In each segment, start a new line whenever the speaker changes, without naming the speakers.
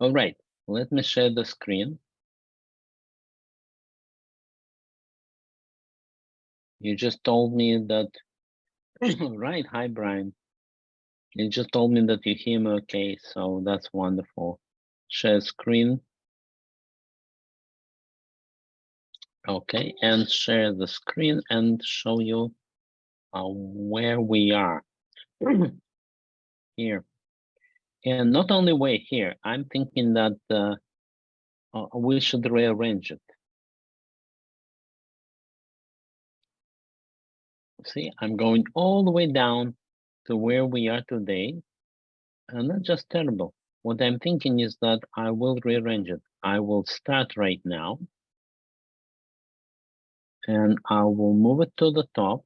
All right, let me share the screen. You just told me that, right, hi, Brian. You just told me that you hear me okay, so that's wonderful. Share screen. Okay, and share the screen and show you where we are here. And not only way here, I'm thinking that we should rearrange it. See, I'm going all the way down to where we are today, and that's just terrible. What I'm thinking is that I will rearrange it. I will start right now, and I will move it to the top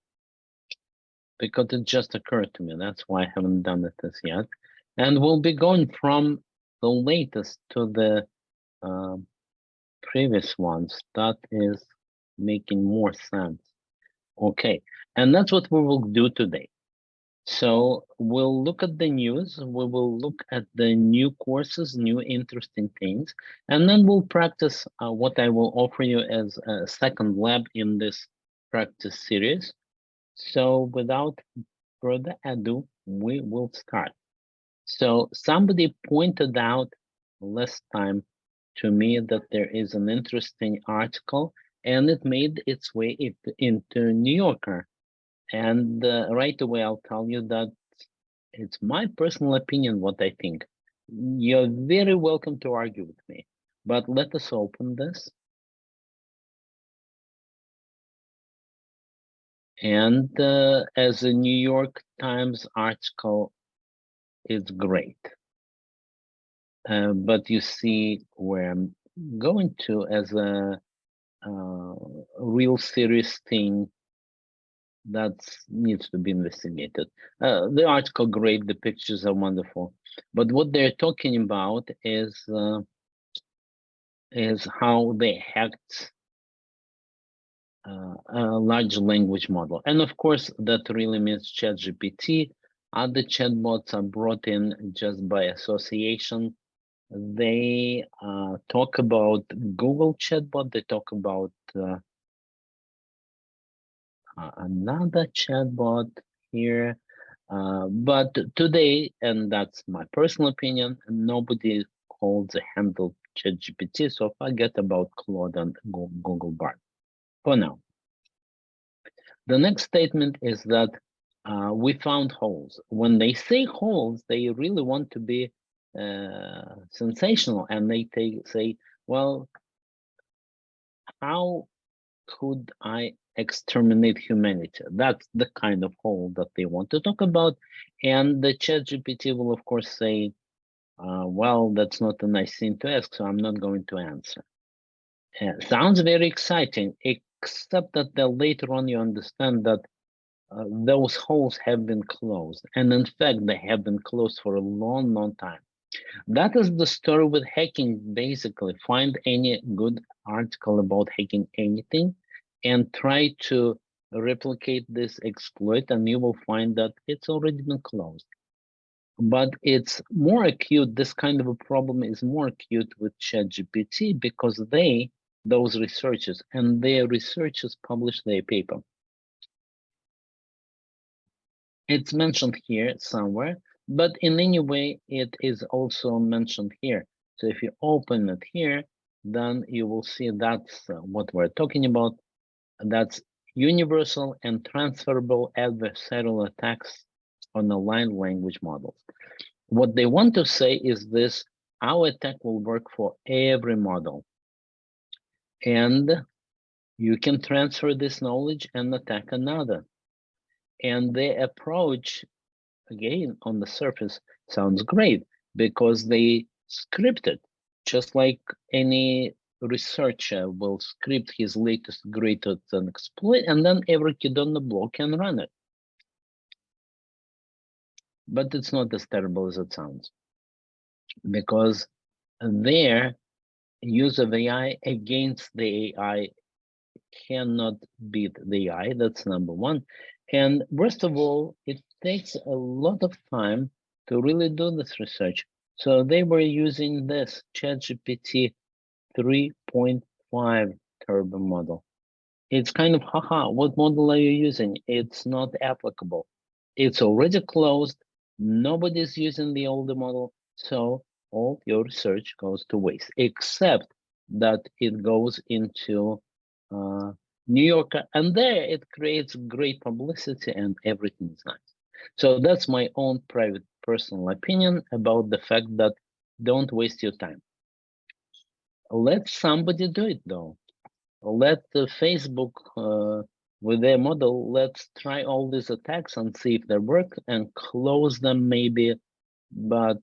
because it just occurred to me. That's why I haven't done it as yet. And we'll be going from the latest to the previous ones. That is making more sense. Okay, and that's what we will do today. So we'll look at the news, we will look at the new courses, new interesting things, and then we'll practice what I will offer you as a second lab in this practice series. So without further ado, we will start. So somebody pointed out last time to me that there is an interesting article and it made its way into New Yorker. And right away, I'll tell you that it's my personal opinion what I think. You're very welcome to argue with me, but let us open this. And as a New York Times article, it's great. But you see where I'm going to as a real serious thing that needs to be investigated. The article great, the pictures are wonderful, but what they're talking about is how they hacked a large language model, and of course that really means ChatGPT. Other chatbots are brought in just by association. They talk about Google chatbot. They talk about another chatbot here. But today, and that's my personal opinion, nobody calls a handle ChatGPT, so forget about Claude and Google Bard for now. The next statement is that we found holes. When they say holes, they really want to be sensational, and they say, well, how could I exterminate humanity? That's the kind of hole that they want to talk about. And the ChatGPT will, of course, say, well, that's not a nice thing to ask, so I'm not going to answer. Sounds very exciting, except that later on you understand that those holes have been closed. And in fact, they have been closed for a long, long time. That is the story with hacking, basically. Find any good article about hacking anything and try to replicate this exploit, and you will find that it's already been closed. But it's more acute, this kind of a problem is more acute with ChatGPT because those researchers, and their researchers publish their paper. It's mentioned here somewhere, but in any way, it is also mentioned here. So if you open it here, then you will see that's what we're talking about. That's universal and transferable adversarial attacks on aligned language models. What they want to say is this: our attack will work for every model. And you can transfer this knowledge and attack another. And their approach, again, on the surface, sounds great because they script it, just like any researcher will script his latest, greatest exploit, and then every kid on the block can run it. But it's not as terrible as it sounds, because their use of AI against the AI cannot beat the AI. That's number one. And worst of all, it takes a lot of time to really do this research. So they were using this ChatGPT 3.5 turbo model. It's kind of, haha, what model are you using? It's not applicable. It's already closed. Nobody's using the older model. So all your research goes to waste, except that it goes into New Yorker, and there it creates great publicity and everything is nice. So that's my own private personal opinion about the fact that don't waste your time. Let somebody do it though. Let Facebook with their model, let's try all these attacks and see if they work and close them maybe. But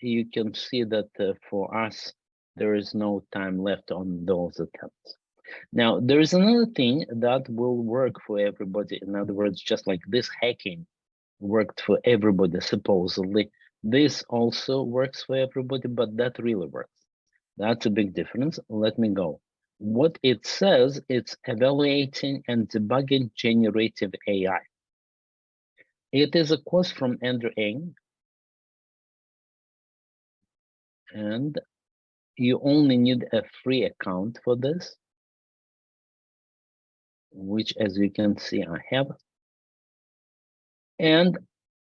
you can see that for us, there is no time left on those attempts. Now, there is another thing that will work for everybody. In other words, just like this hacking worked for everybody, supposedly, this also works for everybody, but that really works. That's a big difference. Let me go. What it says, it's evaluating and debugging generative AI. It is a course from Andrew Ng, and you only need a free account for this, which, as you can see, I have. And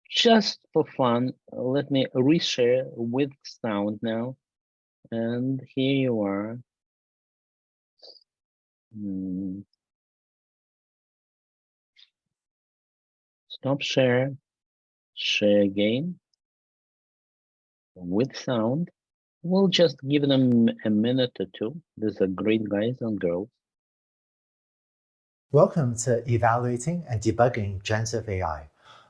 just for fun, let me reshare with sound now. And here you are. Stop share, share again with sound. We'll just give them a minute or two. These are great guys and girls.
Welcome to Evaluating and Debugging Generative AI.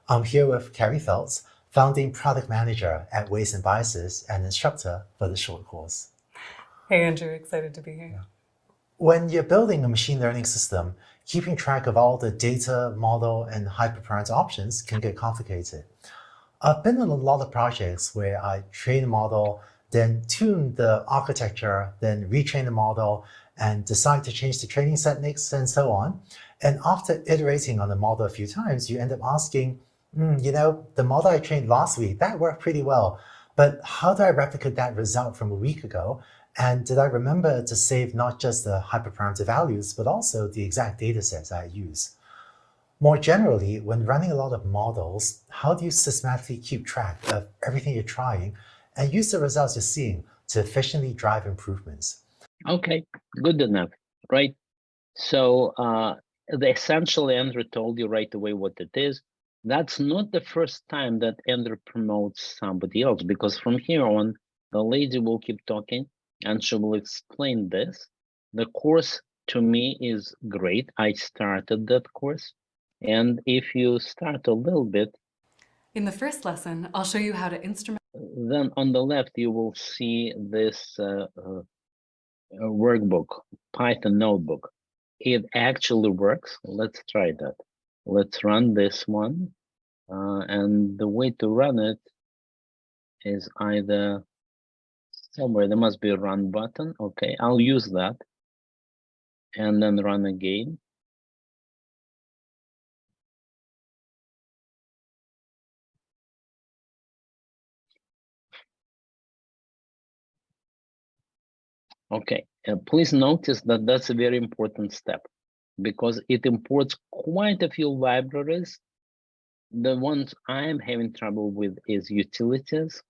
I'm here with Carrie Feltz, founding product manager at Weights and Biases and instructor for the short course.
Hey, Andrew, excited to be here.
When you're building a machine learning system, keeping track of all the data, model, and hyperparameter options can get complicated. I've been on a lot of projects where I train a model, then tune the architecture, then retrain the model, and decide to change the training techniques and so on. And after iterating on the model a few times, you end up asking, the model I trained last week, that worked pretty well, but how do I replicate that result from a week ago? And did I remember to save not just the hyperparameter values, but also the exact data sets I use? More generally, when running a lot of models, how do you systematically keep track of everything you're trying and use the results you're seeing to efficiently drive improvements?
Okay, good enough, right? So essentially, Andrew told you right away what it is. That's not the first time that Andrew promotes somebody else, because from here on, the lady will keep talking and she will explain this. The course to me is great. I started that course. And if you start a little bit,
in the first lesson, I'll show you how to instrument.
Then on the left, you will see this workbook, Python notebook. It actually works. Let's try that. Let's run this one. And the way to run it is either somewhere, there must be a run button. Okay, I'll use that. And then run again. Okay, please notice that that's a very important step because it imports quite a few libraries. The ones I'm having trouble with is utilities.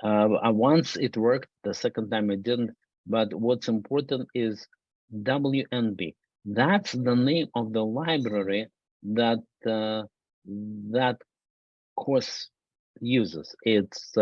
Once it worked, the second time it didn't. But what's important is WNB. That's the name of the library that that course uses. It's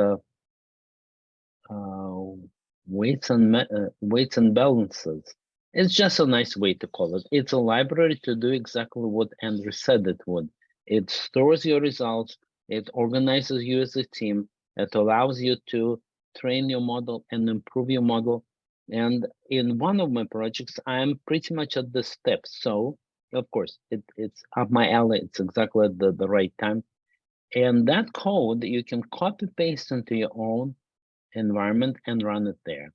weights and balances. It's just a nice way to call it. It's a library to do exactly what Andrew said it would. It stores your results. It organizes you as a team. It allows you to train your model and improve your model. And in one of my projects, I'm pretty much at this step. So, of course, it's up my alley. It's exactly at the right time. And that code, you can copy paste into your own environment and run it there.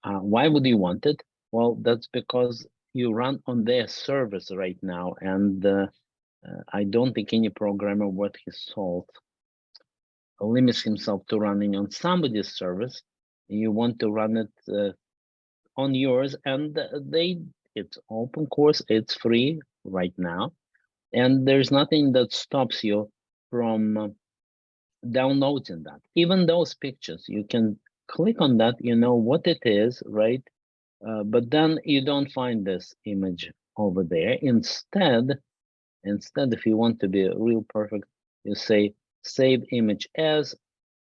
Why would you want it? Well, that's because you run on their servers right now, and I don't think any programmer worth his salt limits himself to running on somebody's service. You want to run it on yours, and it's open course, it's free right now, and there's nothing that stops you from downloading that. Even those pictures, you can click on that, you know what it is, right? But then you don't find this image over there. Instead, if you want to be real perfect, you say save image as,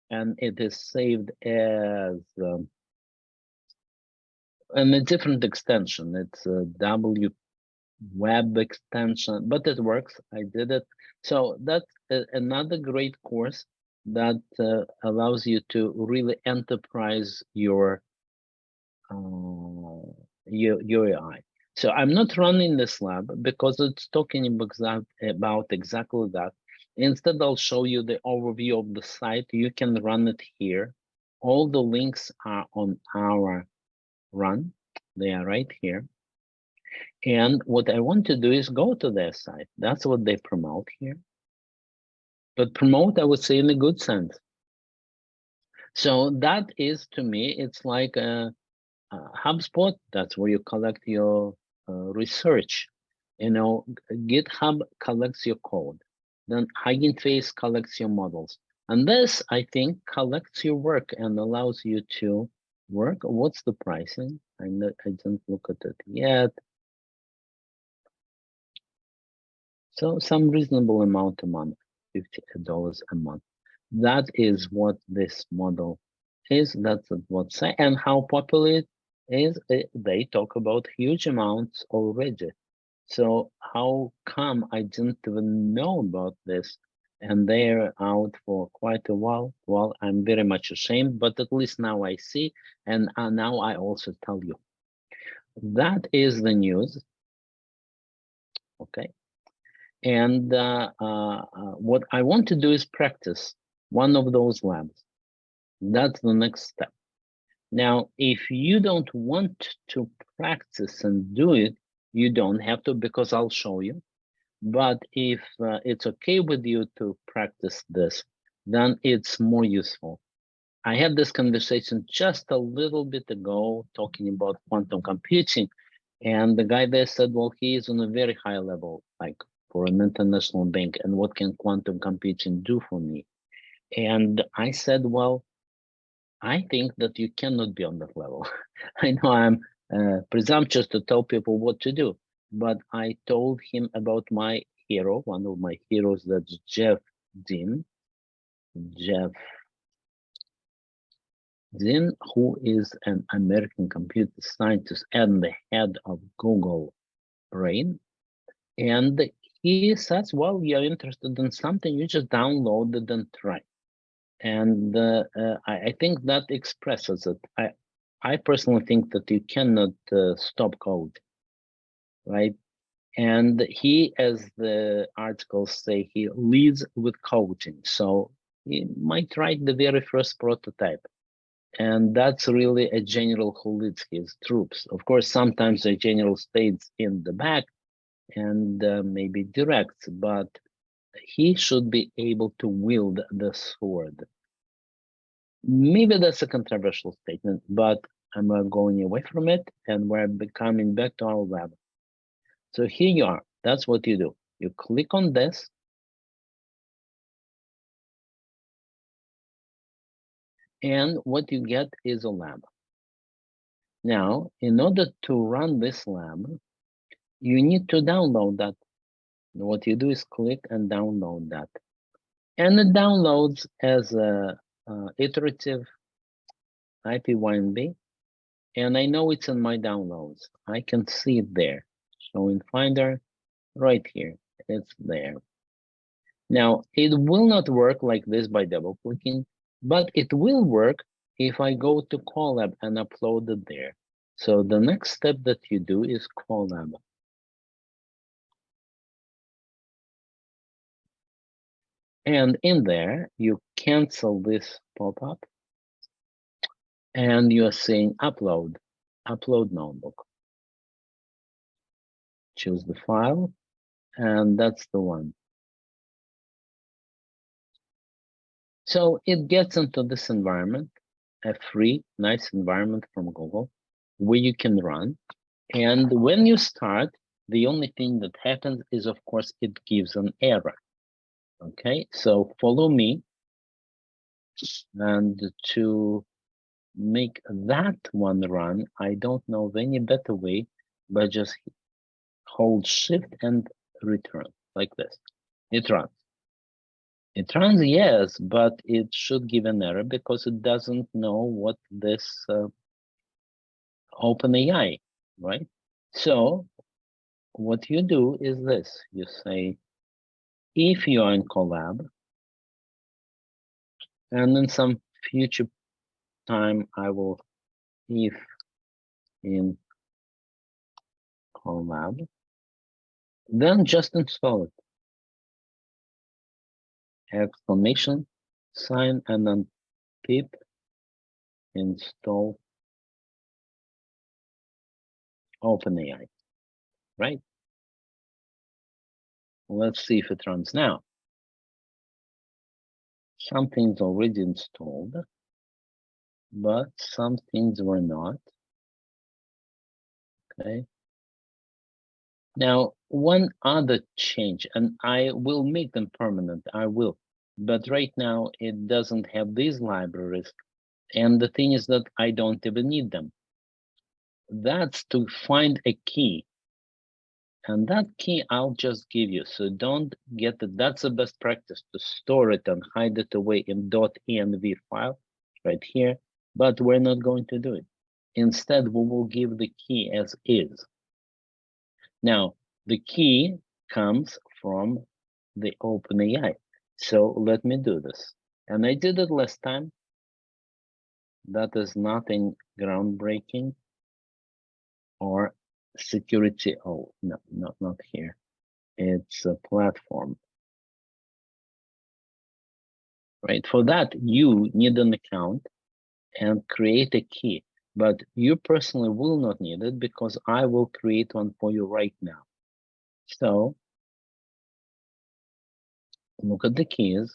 and it is saved as and a different extension. It's a W web extension, but it works. I did it. So that's another great course that allows you to really enterprise your AI. So I'm not running this lab because it's talking about exactly that. Instead, I'll show you the overview of the site. You can run it here. All the links are on our run. They are right here. And what I want to do is go to their site. That's what they promote here. But promote, I would say, in a good sense. So that is, to me, it's like a HubSpot. That's where you collect your research. You know, GitHub collects your code. Then Hugging Face collects your models. And this, I think, collects your work and allows you to work. What's the pricing? I didn't look at it yet. So some reasonable amount a month, $50 a month. That is what this model is. That's what's and how popular it is. They talk about huge amounts already. So how come I didn't even know about this? And they're out for quite a while. Well, I'm very much ashamed, but at least now I see, and now I also tell you. That is the news. Okay. And what I want to do is practice one of those labs. That's the next step. Now, if you don't want to practice and do it, you don't have to, because I'll show you. But if it's okay with you to practice this, then it's more useful. I had this conversation just a little bit ago talking about quantum computing, and the guy there said, well, he is on a very high level, like for an international bank, and what can quantum computing do for me? And I said, well, I think that you cannot be on that level. I know I'm presumptuous to tell people what to do, but I told him about my hero, one of my heroes, that's Jeff Dean, who is an American computer scientist and the head of Google Brain. And he says, well, you're interested in something, you just download it and try. And I think that expresses it. I personally think that you cannot stop code, right? And he, as the articles say, he leads with coding. So he might write the very first prototype. And that's really a general who leads his troops. Of course, sometimes a general stays in the back and maybe directs, but he should be able to wield the sword. Maybe that's a controversial statement, but I'm going away from it, and we're coming back to our lab. So here you are. That's what you do. You click on this. And what you get is a lab. Now, in order to run this lab, you need to download that. What you do is click and download that. And it downloads as a iterative IPYNB. And I know it's in my downloads. I can see it there. So in Finder, right here, it's there. Now, it will not work like this by double clicking, but it will work if I go to Colab and upload it there. So the next step that you do is Colab. And in there, you cancel this pop-up and you're saying upload notebook. Choose the file, and that's the one. So it gets into this environment, a free, nice environment from Google, where you can run. And when you start, the only thing that happens is, of course, it gives an error. Okay, so follow me. And to make that one run, I don't know of any better way, but just hold Shift and return like this. It runs. It runs, yes, but it should give an error because it doesn't know what this OpenAI, right? So what you do is this. You say, if you are in collab, and in some future time, I will, if in collab, then just install it. Exclamation sign and then pip install OpenAI, right? Let's see if it runs now. Some things already installed, but some things were not. Okay. Now, one other change, and I will make them permanent, I will, but right now it doesn't have these libraries. And the thing is that I don't even need them. That's to find a key. And that key I'll just give you. So don't get it. That's the best practice, to store it and hide it away in .env file right here. But we're not going to do it. Instead, we will give the key as is. Now, the key comes from the OpenAI. So let me do this. And I did it last time. That is nothing groundbreaking or security. Oh, no, not here. It's a platform. Right? For that, you need an account and create a key. But you personally will not need it because I will create one for you right now. So look at the keys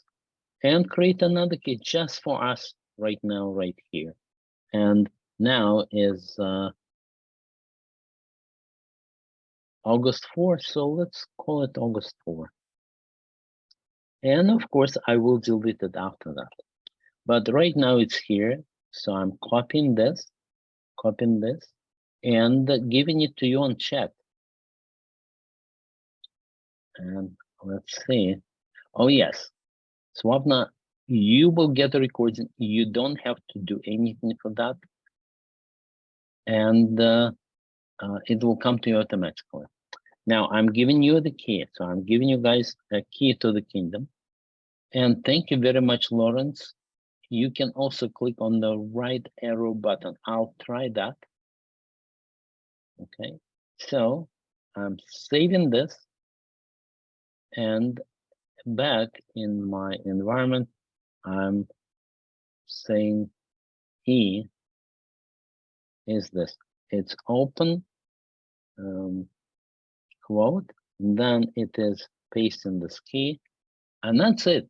and create another key just for us right now, right here. And now is August 4, so let's call it August 4. And of course, I will delete it after that. But right now it's here, so I'm copying this, and giving it to you on chat. And let's see. Oh, yes. Swapna, you will get a recording. You don't have to do anything for that. And it will come to you automatically. Now, I'm giving you the key. So I'm giving you guys a key to the kingdom. And thank you very much, Lawrence. You can also click on the right arrow button. I'll try that. Okay, so I'm saving this, and back in my environment, I'm saying key is this. It's open quote, then it is pasting this key, and that's it.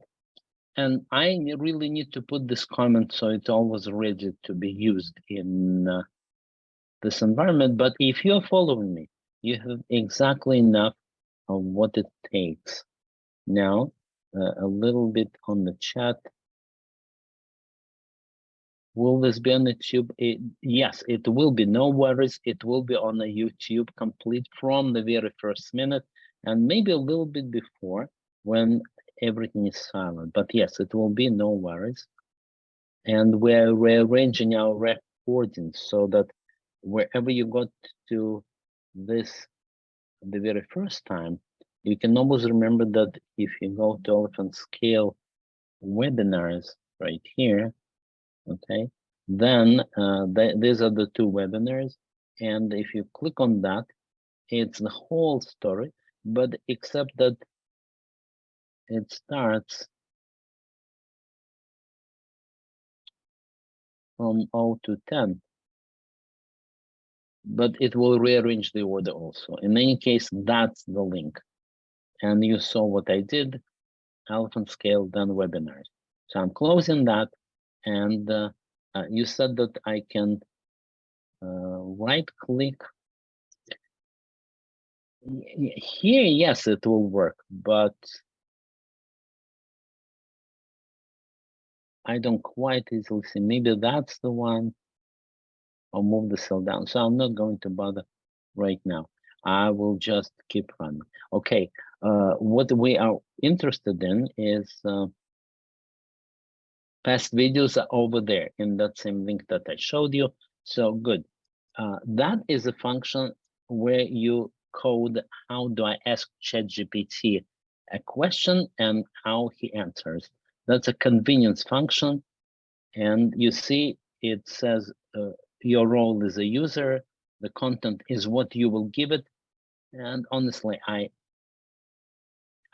And I really need to put this comment so it's always ready to be used in this environment. But if you're following me, you have exactly enough of what it takes. Now, a little bit on the chat. Will this be on YouTube? Yes, it will be. No worries. It will be on a YouTube complete from the very first minute and maybe a little bit before when everything is silent. But yes, it will be, no worries. And we're rearranging our recordings so that wherever you got to this the very first time, you can always remember that if you go to Elephant Scale webinars right here, okay, then these are the two webinars. And if you click on that, it's the whole story, but except that it starts from 0 to 10. But it will rearrange the order also. In any case, that's the link. And you saw what I did, Elephant Scale, then webinars. So I'm closing that, and you said that I can right click here. Yes, it will work, but I don't quite easily see. Maybe that's the one. I'll move the cell down. So I'm not going to bother right now. I will just keep running. Okay, what we are interested in is past videos are over there in that same link that I showed you. So good. That is a function where you code how do I ask ChatGPT a question and how he answers. That's a convenience function. And you see it says your role is a user, the content is what you will give it. And honestly, I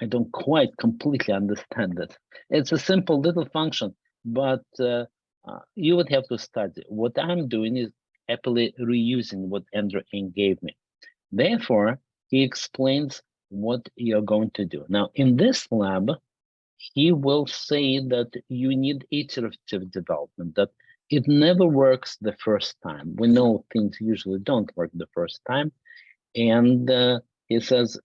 don't quite completely understand it. It's a simple little function, but you would have to study. What I'm doing is happily reusing what Andrew Ng gave me. Therefore, he explains what you're going to do. Now, in this lab, he will say that you need iterative development, that it never works the first time. We know things usually don't work the first time. And he says,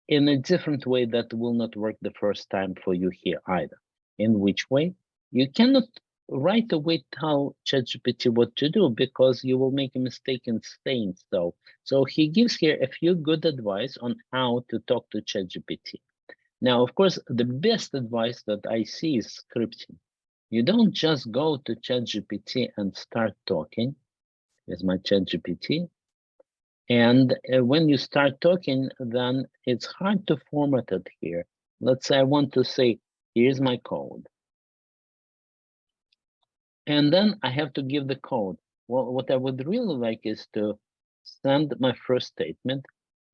in a different way that will not work the first time for you here either. In which way? You cannot right away tell ChatGPT what to do because you will make a mistake in saying so. So he gives here a few good advice on how to talk to ChatGPT. Now, of course, the best advice that I see is scripting. You don't just go to ChatGPT and start talking. Here's my ChatGPT. And when you start talking, then it's hard to format it here. Let's say I want to say, here's my code. And then I have to give the code. Well, what I would really like is to send my first statement.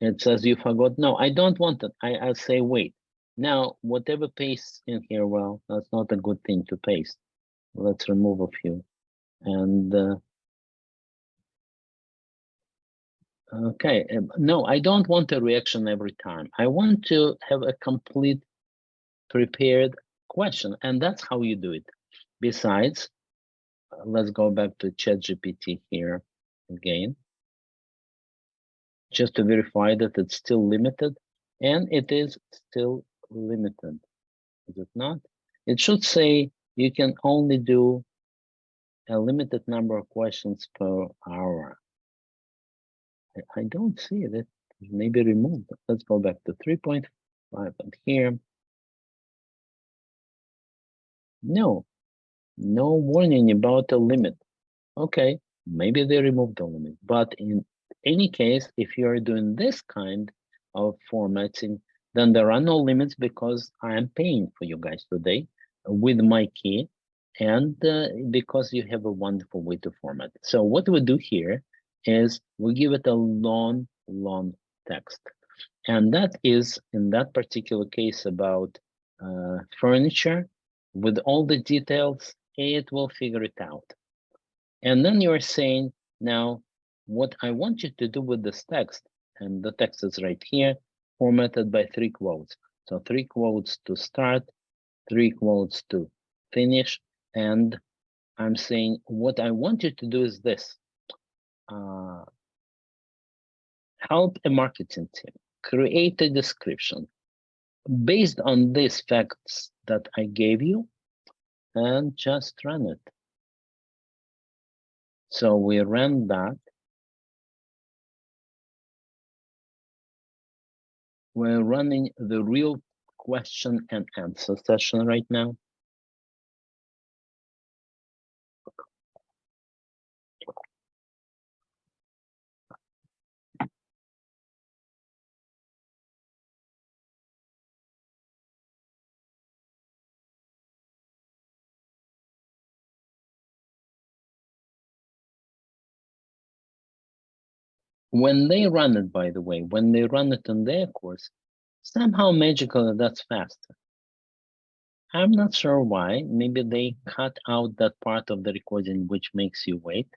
It says you forgot. No, I don't want it. I'll say, wait. Now, whatever pastes in here, well, that's not a good thing to paste. Let's remove a few. And okay, no, I don't want a reaction every time. I want to have a complete prepared question, and that's how you do it. Besides, let's go back to ChatGPT here again, just to verify that it's still limited, and it is still limited, is it not? It should say you can only do a limited number of questions per hour. I don't see it. Maybe removed. Let's go back to 3.5 and here. No warning about a limit. Okay, maybe they removed the limit. But in any case, if you're doing this kind of formatting, then there are no limits because I am paying for you guys today with my key and because you have a wonderful way to format. So what we do here is we give it a long text. And that is, in that particular case, about furniture with all the details, it will figure it out. And then you're saying, now, what I want you to do with this text, and the text is right here, formatted by 3 quotes. So 3 quotes to start, 3 quotes to finish. And I'm saying, what I want you to do is this. Help a marketing team create a description based on these facts that I gave you, and just run it. So we ran that. We're running the real question and answer session right now. When they run it, by the way, when they run it in their course, somehow magically that's faster. I'm not sure why. Maybe they cut out that part of the recording which makes you wait,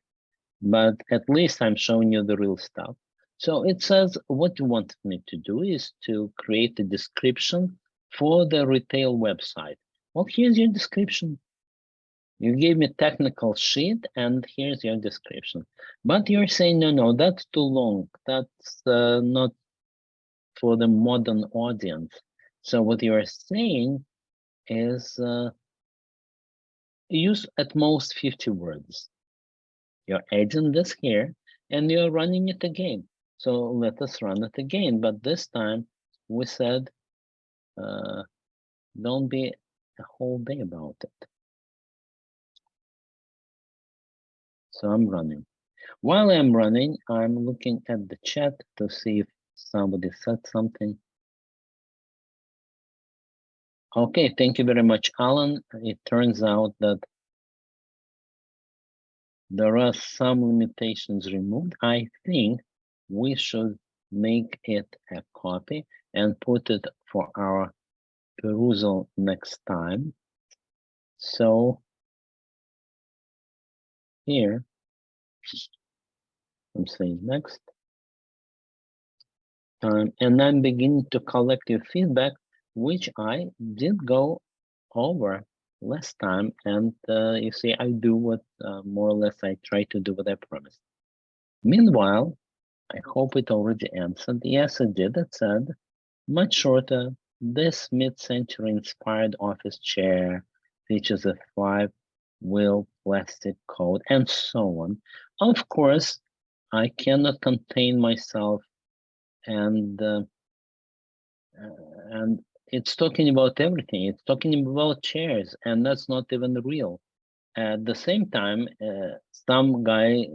but at least I'm showing you the real stuff. So it says what you want me to do is to create a description for the retail website. Well, here's your description. You gave me technical sheet and here's your description. But you're saying, no, that's too long. That's not for the modern audience. So what you're saying is use at most 50 words. You're adding this here and you're running it again. So let us run it again. But this time we said, don't be a whole day about it. So I'm running. While I'm running, I'm looking at the chat to see if somebody said something. Okay, thank you very much, Alan. It turns out that there are some limitations removed. I think we should make it a copy and put it for our perusal next time. So here, I'm saying next time, and I'm beginning to collect your feedback, which I did go over last time. And you see, I do what more or less I try to do what I promised. Meanwhile, I hope it already answered. Yes, it did. It said, much shorter, this mid-century inspired office chair features a 5-wheel plastic coat and so on. Of course, I cannot contain myself and it's talking about everything. It's talking about chairs and that's not even real. At the same time, some guy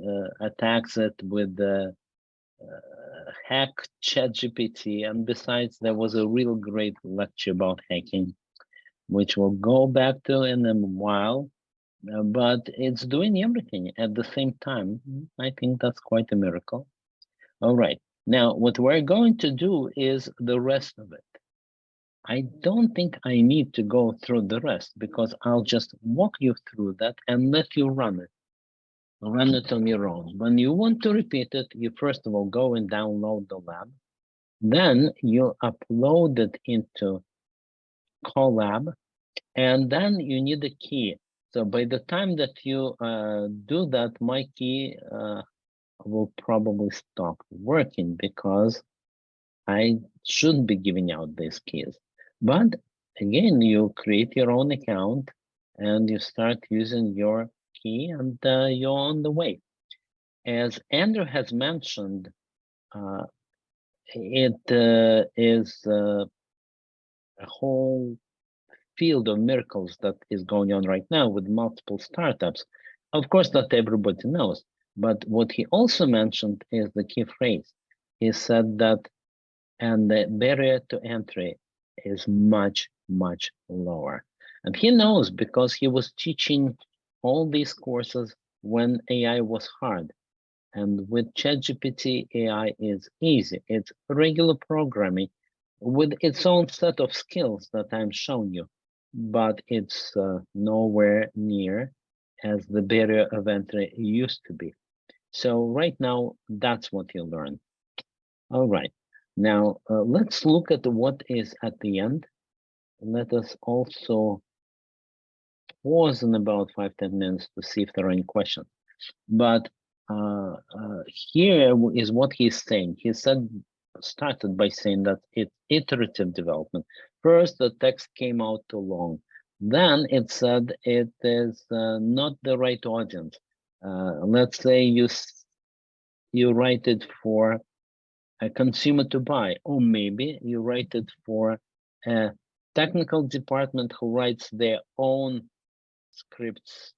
attacks it with the hack ChatGPT, and besides, there was a real great lecture about hacking, which we'll go back to in a while. But it's doing everything at the same time. I think that's quite a miracle. All right, now what we're going to do is the rest of it. I don't think I need to go through the rest because I'll just walk you through that and let you run it. Run it on your own. When you want to repeat it, you first of all go and download the lab. Then you upload it into Colab, and then you need a key. So by the time that you do that, my key will probably stop working because I shouldn't be giving out these keys. But again, you create your own account and you start using your key and you're on the way. As Andrew has mentioned, it is a whole field of miracles that is going on right now with multiple startups. Of course, not everybody knows, but what he also mentioned is the key phrase. He said that, and the barrier to entry is much, much lower. And he knows because he was teaching all these courses when AI was hard. And with ChatGPT, AI is easy. It's regular programming with its own set of skills that I'm showing you, but it's nowhere near as the barrier of entry used to be. So right now, that's what you learn. All right, now let's look at what is at the end. Let us also pause in about 5-10 minutes to see if there are any questions. But here is what he's saying. He started by saying that it's iterative development. First, the text came out too long. Then it said it is not the right audience. Let's say you write it for a consumer to buy, or maybe you write it for a technical department who writes their own scripts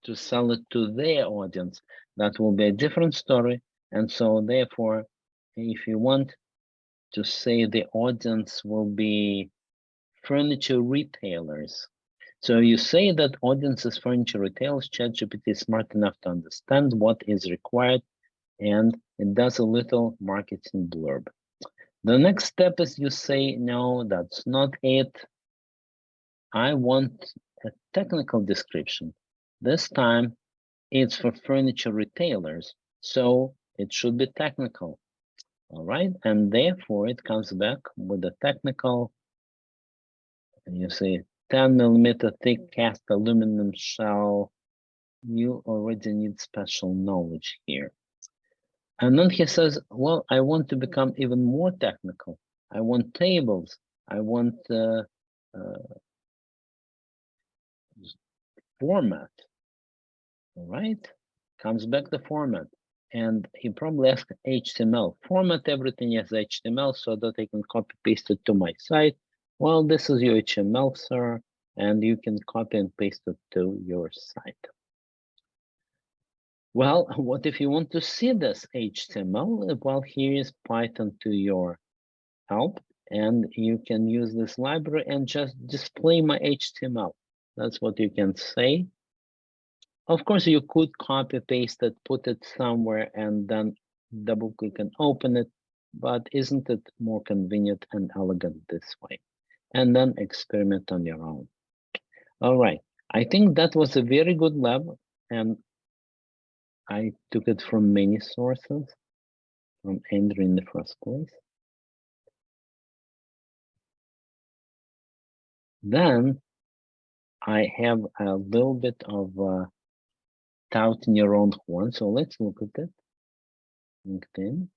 to sell it to their audience. That will be a different story. And so therefore, if you want to say the audience will be furniture retailers. So you say that audience is furniture retailers, ChatGPT is smart enough to understand what is required and it does a little marketing blurb. The next step is you say, no, that's not it. I want a technical description. This time it's for furniture retailers, so it should be technical. All right, and therefore it comes back with the technical, and you say 10 millimeter thick cast aluminum shell. You already need special knowledge here. And then he says, well, I want to become even more technical. I want tables. I want format. All right, comes back the format. And he probably asked HTML. Format everything as HTML so that I can copy paste it to my site. Well, this is your HTML, sir, and you can copy and paste it to your site. Well, what if you want to see this HTML? Well, here is Python to your help, and you can use this library and just display my HTML. That's what you can say. Of course, you could copy paste it, put it somewhere, and then double click and open it, but isn't it more convenient and elegant this way? And then experiment on your own. All right, I think that was a very good lab, and I took it from many sources, from Andrew in the first place. Then I have a little bit of touting your own horn, so let's look at it. LinkedIn.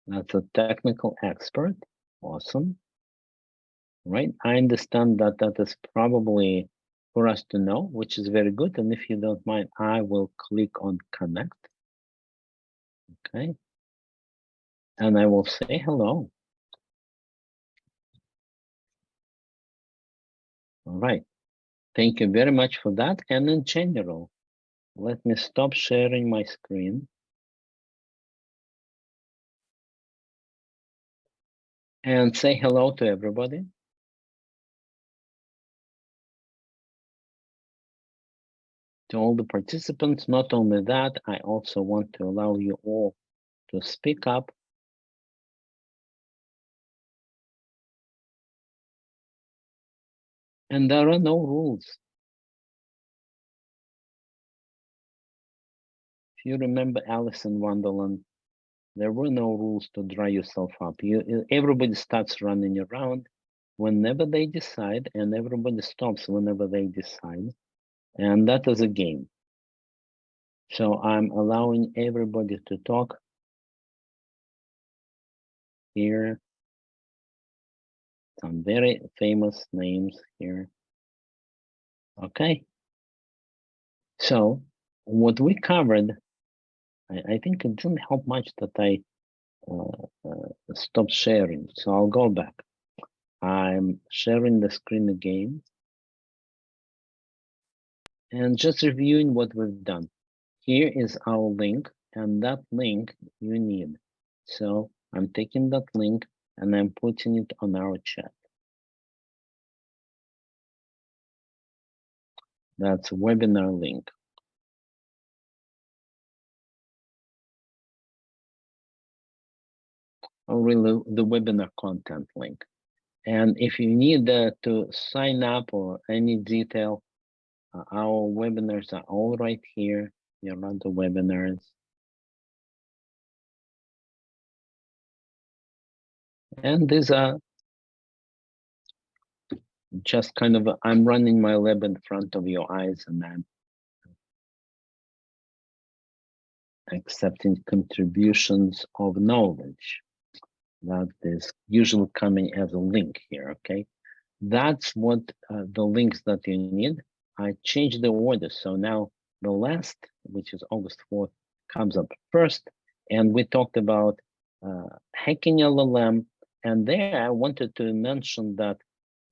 That's a technical expert. Awesome. Right, I understand that that is probably for us to know, which is very good. And if you don't mind, I will click on connect. Okay. And I will say hello. All right. Thank you very much for that. And in general, let me stop sharing my screen. And say hello to everybody. To all the participants. Not only that, I also want to allow you all to speak up. And there are no rules. If you remember Alice in Wonderland, there were no rules to dry yourself up. Everybody starts running around whenever they decide, and everybody stops whenever they decide. And that is a game. So I'm allowing everybody to talk here. Some very famous names here. Okay. So what we covered, I think it didn't help much that I stopped sharing. So I'll go back. I'm sharing the screen again. And just reviewing what we've done. Here is our link, and that link you need. So I'm taking that link and I'm putting it on our chat. That's a webinar link. Or really the webinar content link. And if you need to sign up or any detail, our webinars are all right here. You run the webinars. And these are just kind of, I'm running my lab in front of your eyes, and I'm accepting contributions of knowledge. That is usually coming as a link here, okay? That's what the links that you need. I changed the order. So now the last, which is August 4th, comes up first. And we talked about hacking LLM. And there I wanted to mention that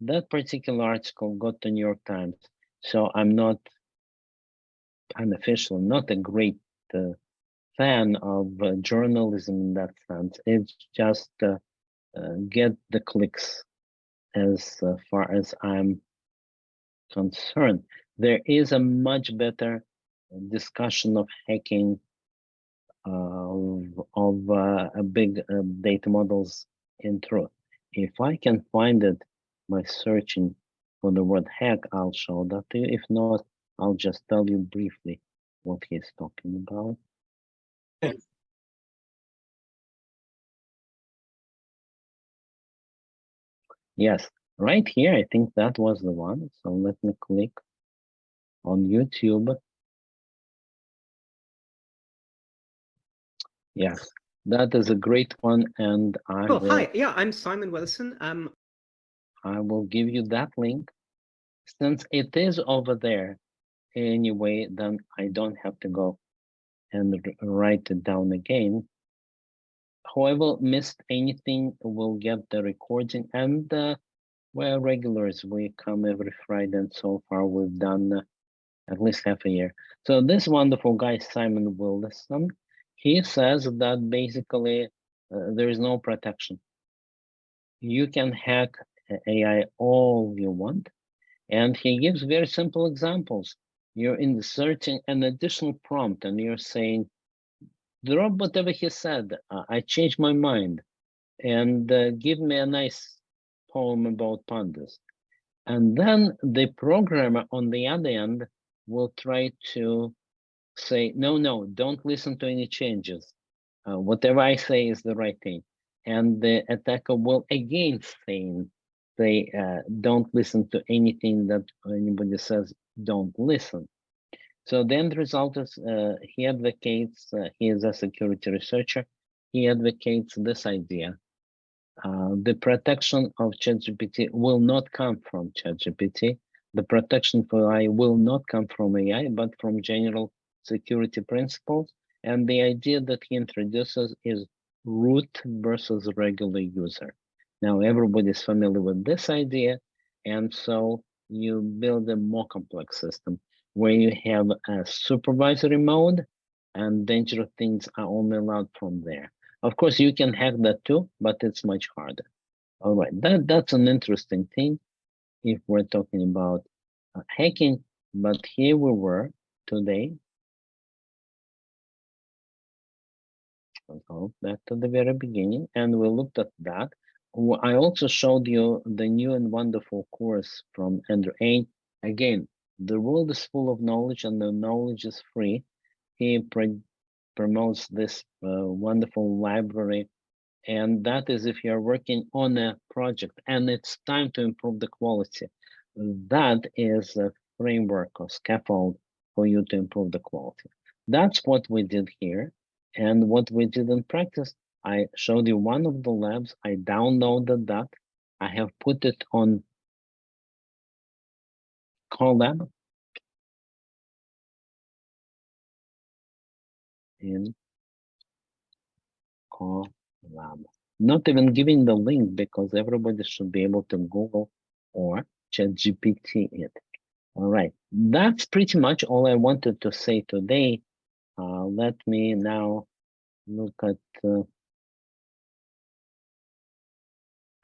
that particular article got the New York Times. So I'm not unofficial, not a great fan of journalism in that sense. It's just get the clicks as far as I'm concerned. There is a much better discussion of hacking of big data models in truth. If I can find it by searching for the word hack, I'll show that to you. If not, I'll just tell you briefly what he's talking about. Yes, right here, I think that was the one. So let me click on YouTube. Yes, that is a great one, and
Oh, hi. Yeah, I'm Simon Wilson.
I will give you that link. Since it is over there anyway, then I don't have to go and write it down again. Whoever missed anything will get the recording, and we're regulars. We come every Friday, and so far we've done at least half a year. So this wonderful guy, Simon Wilson, he says that basically there is no protection. You can hack AI all you want, and he gives very simple examples. You're inserting an additional prompt, and you're saying, drop whatever he said. I changed my mind, and give me a nice poem about pandas. And then the programmer on the other end will try to say, no, don't listen to any changes. Whatever I say is the right thing. And the attacker will again say, don't listen to anything that anybody says, don't listen. So the end result is he advocates, he is a security researcher, he advocates this idea. The protection of ChatGPT will not come from ChatGPT. The protection for AI will not come from AI, but from general security principles. And the idea that he introduces is root versus regular user. Now, everybody's familiar with this idea. And so you build a more complex system where you have a supervisory mode and dangerous things are only allowed from there. Of course, you can hack that too, but it's much harder. All right, that's an interesting thing if we're talking about hacking. But here we were today. Let's go back to the very beginning, and we looked at that. I also showed you the new and wonderful course from Andrew A. Again, the world is full of knowledge, and the knowledge is free. He promotes this wonderful library. And that is if you're working on a project and it's time to improve the quality. That is a framework or scaffold for you to improve the quality. That's what we did here. And what we did in practice, I showed you one of the labs. I downloaded that. I have put it on Colab in Colab. Not even giving the link because everybody should be able to Google or ChatGPT it. All right, that's pretty much all I wanted to say today. Let me now look at,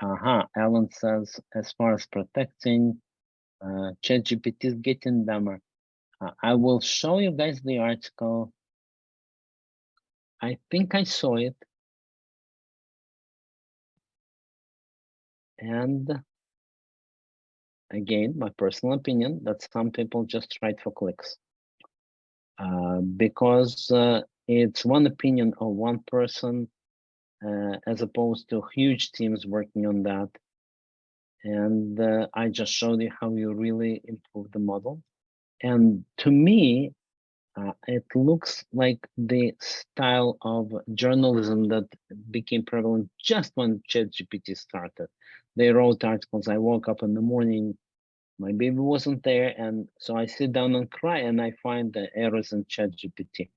Alan says, as far as protecting, ChatGPT is getting dumber. I will show you guys the article. I think I saw it. And again, my personal opinion, that some people just write for clicks. Because it's one opinion of one person as opposed to huge teams working on that. And I just showed you how you really improve the model. And to me, it looks like the style of journalism that became prevalent just when ChatGPT started. They wrote articles. I woke up in the morning, my baby wasn't there, and so I sit down and cry, and I find the errors in ChatGPT.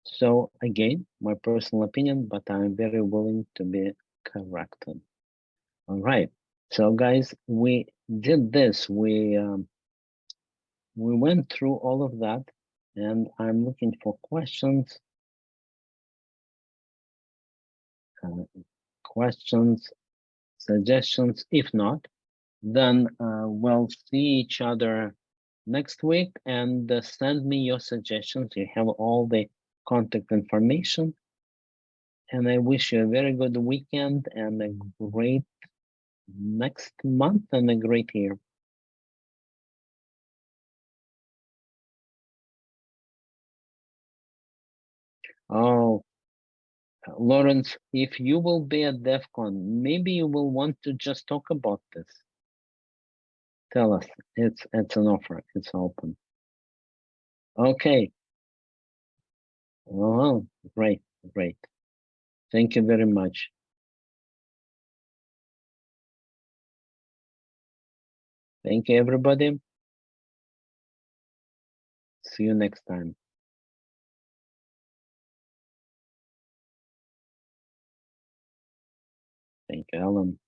So again, my personal opinion, but I'm very willing to be corrected. All right. So guys, we did this. We went through all of that, and I'm looking for questions. Questions, suggestions. If not, then we'll see each other next week, and send me your suggestions. You have all the contact information, and I wish you a very good weekend and a great next month and a great year. Oh, Lawrence, if you will be at DEF CON, maybe you will want to just talk about this. Tell us. It's an offer. It's open. Okay. Oh, great, great. Thank you very much. Thank you, everybody. See you next time. Thank you, Alan.